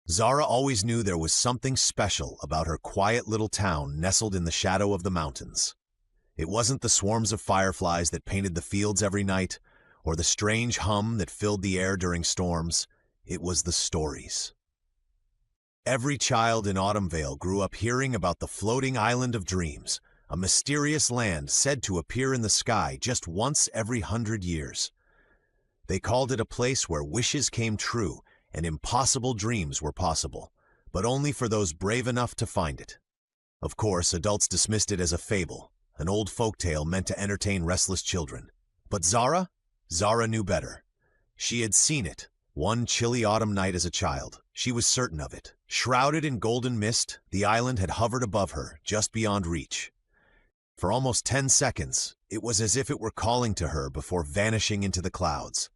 Zara always knew there was something special about her quiet little town nestled in the shadow of the mountains. It wasn't the swarms of fireflies that painted the fields every night, or the strange hum that filled the air during storms. It was the stories. Every child in Autumnvale grew up hearing about the floating island of dreams, a mysterious land said to appear in the sky just once every 100 years. They called it a place where wishes came true and impossible dreams were possible, but only for those brave enough to find it. Of course, adults dismissed it as a fable, an old folktale meant to entertain restless children. But Zara knew better. She had seen it, one chilly autumn night as a child. She was certain of it. Shrouded in golden mist, the island had hovered above her, just beyond reach. For almost 10 seconds, it was as if it were calling to her before vanishing into the clouds.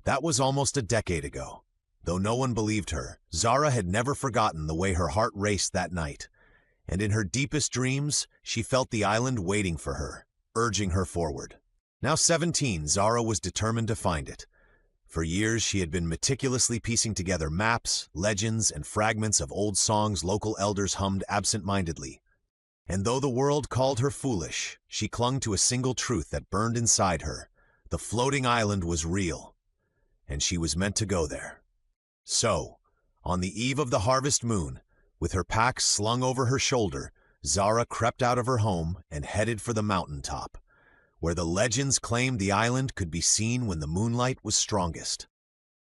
That was almost a decade ago. Though no one believed her, Zara had never forgotten the way her heart raced that night. And in her deepest dreams, she felt the island waiting for her, urging her forward. Now 17, Zara was determined to find it. For years, she had been meticulously piecing together maps, legends, and fragments of old songs local elders hummed absent-mindedly. And though the world called her foolish, she clung to a single truth that burned inside her. The floating island was real, and she was meant to go there. So, on the eve of the harvest moon, with her pack slung over her shoulder, Zara crept out of her home and headed for the mountaintop, where the legends claimed the island could be seen when the moonlight was strongest.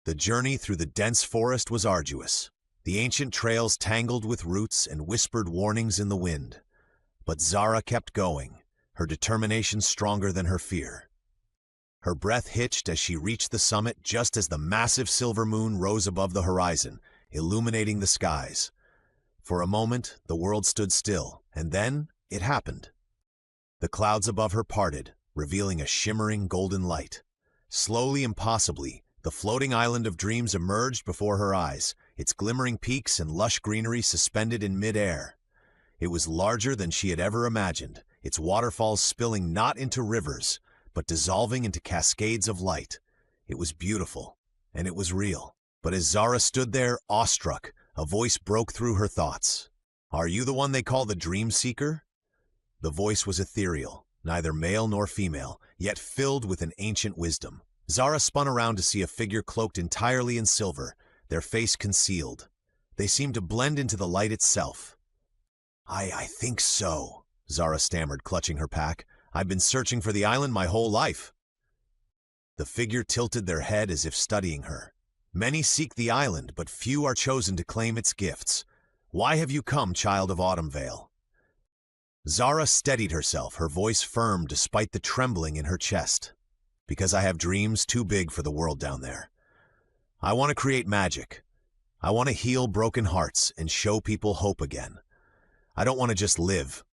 The journey through the dense forest was arduous, the ancient trails tangled with roots and whispered warnings in the wind. But Zara kept going, her determination stronger than her fear. Her breath hitched as she reached the summit just as the massive silver moon rose above the horizon, illuminating the skies. For a moment, the world stood still, and then it happened. The clouds above her parted, revealing a shimmering golden light. Slowly and possibly, the floating island of dreams emerged before her eyes, its glimmering peaks and lush greenery suspended in mid-air. It was larger than she had ever imagined, its waterfalls spilling not into rivers, but dissolving into cascades of light. It was beautiful, and it was real. But as Zara stood there, awestruck, a voice broke through her thoughts. "Are you the one they call the Dream Seeker?" The voice was ethereal, neither male nor female, yet filled with an ancient wisdom. Zara spun around to see a figure cloaked entirely in silver, their face concealed. They seemed to blend into the light itself. I think so," Zara stammered, clutching her pack. "I've been searching for the island my whole life." The figure tilted their head as if studying her. "Many seek the island, but few are chosen to claim its gifts. Why have you come, child of Autumnvale?" Zara steadied herself, her voice firm despite the trembling in her chest. "Because I have dreams too big for the world down there. I want to create magic. I want to heal broken hearts and show people hope again. I don't want to just live.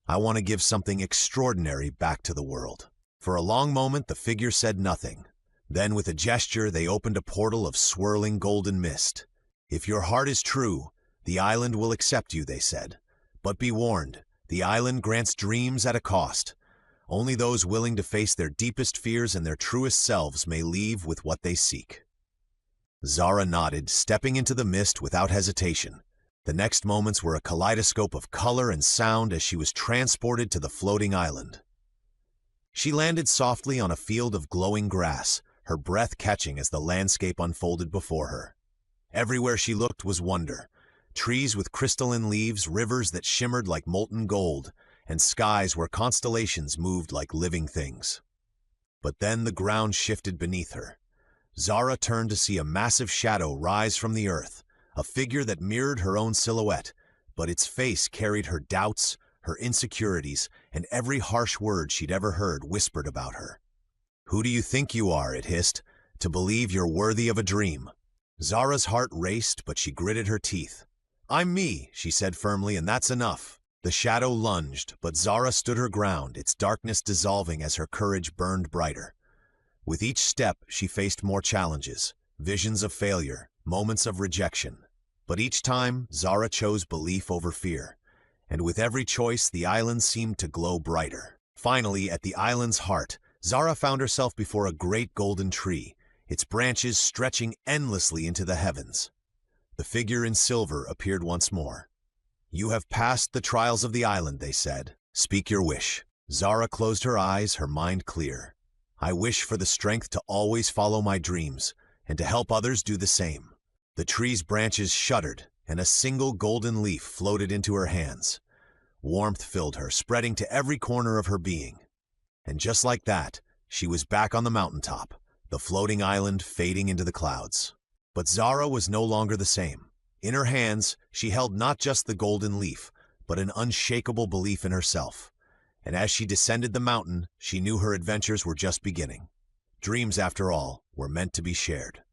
I want to give something extraordinary back to the world." For a long moment, the figure said nothing. Then, with a gesture, they opened a portal of swirling golden mist. "If your heart is true, the island will accept you," they said. "But be warned, the island grants dreams at a cost. Only those willing to face their deepest fears and their truest selves may leave with what they seek." Zara nodded, stepping into the mist without hesitation. The next moments were a kaleidoscope of color and sound as she was transported to the floating island. She landed softly on a field of glowing grass, her breath catching as the landscape unfolded before her. Everywhere she looked was wonder. Trees with crystalline leaves, rivers that shimmered like molten gold, and skies where constellations moved like living things. But then the ground shifted beneath her. Zara turned to see a massive shadow rise from the earth, a figure that mirrored her own silhouette, but its face carried her doubts, her insecurities, and every harsh word she'd ever heard whispered about her. "Who do you think you are?" it hissed, "to believe you're worthy of a dream?" Zara's heart raced, but she gritted her teeth. "I'm me," she said firmly, "and that's enough." The shadow lunged, but Zara stood her ground, its darkness dissolving as her courage burned brighter. With each step, she faced more challenges, visions of failure, moments of rejection. But each time, Zara chose belief over fear. And with every choice, the island seemed to glow brighter. Finally, at the island's heart, Zara found herself before a great golden tree, its branches stretching endlessly into the heavens. The figure in silver appeared once more. "You have passed the trials of the island," they said. "Speak your wish." Zara closed her eyes, her mind clear. "I wish for the strength to always follow my dreams, and to help others do the same." The tree's branches shuddered, and a single golden leaf floated into her hands. Warmth filled her, spreading to every corner of her being. And just like that, she was back on the mountaintop, the floating island fading into the clouds. But Zara was no longer the same. In her hands, she held not just the golden leaf, but an unshakable belief in herself. And as she descended the mountain, she knew her adventures were just beginning. Dreams, after all, were meant to be shared.